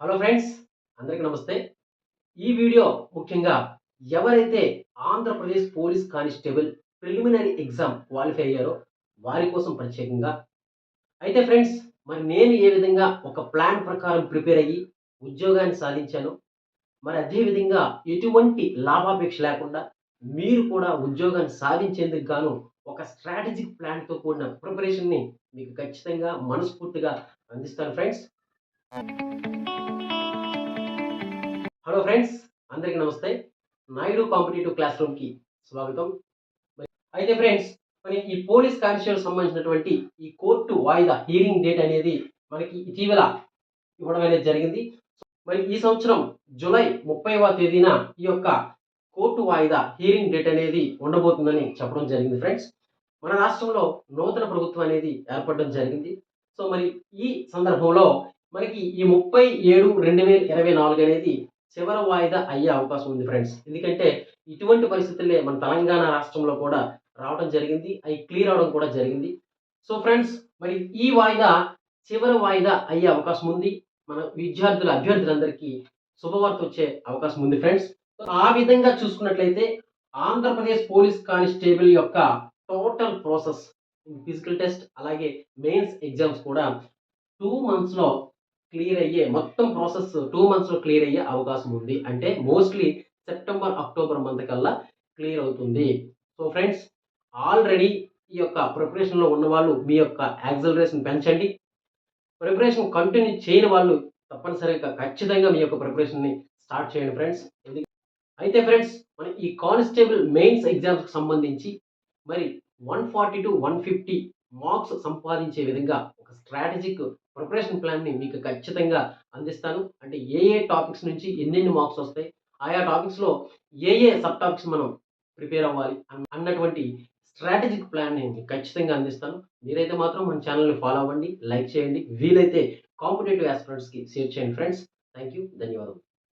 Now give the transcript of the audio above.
Hello friends, అందరికీ నమస్తే. ఈ వీడియో ముఖ్యంగా ఎవరైతే Andhra Pradesh police constable preliminary exam qualify అయ్యారో వారి కోసం ప్రత్యేకంగా. అయితే ఫ్రెండ్స్, మరి నేను ఏ విధంగా ఒక ప్లాన్ ప్రకారం ప్రిపేర్ అయ్యి ఉద్యోగాన్ని సాధించానో, మరి అదే విధంగా ఎటువంటి లాభాపేక్ష లేకుండా మీరు కూడా ఉద్యోగాన్ని సాధించేందుకు గాను ఒక స్ట్రాటజిక్ ప్లాన్‌తో కూడిన ప్రిపరేషన్‌ని మీకు ఖచ్చితంగా మనస్ఫూర్తిగా అందిస్తాను ఫ్రెండ్స్. హలో ఫ్రెండ్స్, అందరికీ నమస్తే. నాయుడు కాంపిటీటివ్ క్లాస్ రూమ్‌కి స్వాగతం. అయితే ఫ్రెండ్స్, మరి ఈ పోలీస్ కానిస్టేబుల్ సంబంధించినటువంటి ఈ కోర్టు వాయిదా హియరింగ్ డేట్ అనేది మనకి ఇటీవల ఇవ్వడం అనేది జరిగింది. మరి ఈ సంవత్సరం జూలై 30వ తేదీన ఈ యొక్క కోర్టు వాయిదా హియరింగ్ డేట్ అనేది ఉండబోతుందని చెప్పడం జరిగింది ఫ్రెండ్స్. మన రాష్ట్రంలో నూతన ప్రభుత్వం అనేది ఏర్పడడం జరిగింది. సో మరి ఈ సందర్భంలో మనకి ఈ 30/7/2024 అనేది చివరి వాయిదా అయ్యే అవకాశం ఉంది ఫ్రెండ్స్. ఎందుకంటే ఇటువంటి పరిస్థితులే మన తెలంగాణ రాష్ట్రంలో కూడా రావడం జరిగింది. అయి క్లియర్ అవ్వడం కూడా జరిగింది. సో ఫ్రెండ్స్, మరి ఈ వాయిదా చివరి వాయిదా అయ్యే అవకాశం ఉంది. మన అభ్యర్థులందరికీ శుభవార్త వచ్చే అవకాశం ఉంది ఫ్రెండ్స్. సో ఆ విధంగా చూసుకున్నట్లయితే ఆంధ్రప్రదేశ్ పోలీస్ కానిస్టేబుల్ యొక్క టోటల్ ప్రాసెస్ ఫిజికల్ టెస్ట్ అలాగే మెయిన్స్ ఎగ్జామ్స్ కూడా 2 మంత్స్‌లో క్లియర్ అయ్యే మొత్తం ప్రాసెస్ 2 మంత్స్‌లో క్లియర్ అయ్యే అవకాశం ఉంది. అంటే మోస్ట్‌లీ సెప్టెంబర్, అక్టోబర్ మంత్ కల్లా క్లియర్ అవుతుంది. సో ఫ్రెండ్స్, ఆల్రెడీ ఈ యొక్క ప్రిపరేషన్‌లో ఉన్నవాళ్ళు మీ యొక్క యాక్సలరేషన్ పెంచండి. ప్రిపరేషన్ కంటిన్యూ చేయని వాళ్ళు తప్పనిసరిగా ఖచ్చితంగా మీ యొక్క ప్రిపరేషన్‌ని స్టార్ట్ చేయండి ఫ్రెండ్స్. అయితే ఫ్రెండ్స్, మన ఈ కానిస్టేబుల్ మెయిన్స్ ఎగ్జామ్స్‌కి సంబంధించి మరి 140-150 మార్క్స్ సంపాదించే విధంగా ఒక స్ట్రాటజిక్ ప్రిపరేషన్ ప్లాన్‌ని మీకు ఖచ్చితంగా అందిస్తాను. అంటే ఏ టాపిక్స్ నుంచి ఎన్నెన్ని మార్క్స్ వస్తాయి, ఆయా టాపిక్స్‌లో ఏ సబ్ టాపిక్స్ మనం ప్రిపేర్ అవ్వాలి అన్నటువంటి స్ట్రాటజిక్ ప్లాన్‌ని మీకు ఖచ్చితంగా అందిస్తాను. మీరైతే మాత్రం మన ఛానెల్‌ని ఫాలో అవ్వండి, లైక్ చేయండి. వీలైతే కాంపిటీటివ్ యాస్పిరెంట్స్‌కి షేర్ చేయండి ఫ్రెండ్స్. Thank you. ధన్యవాదాలు.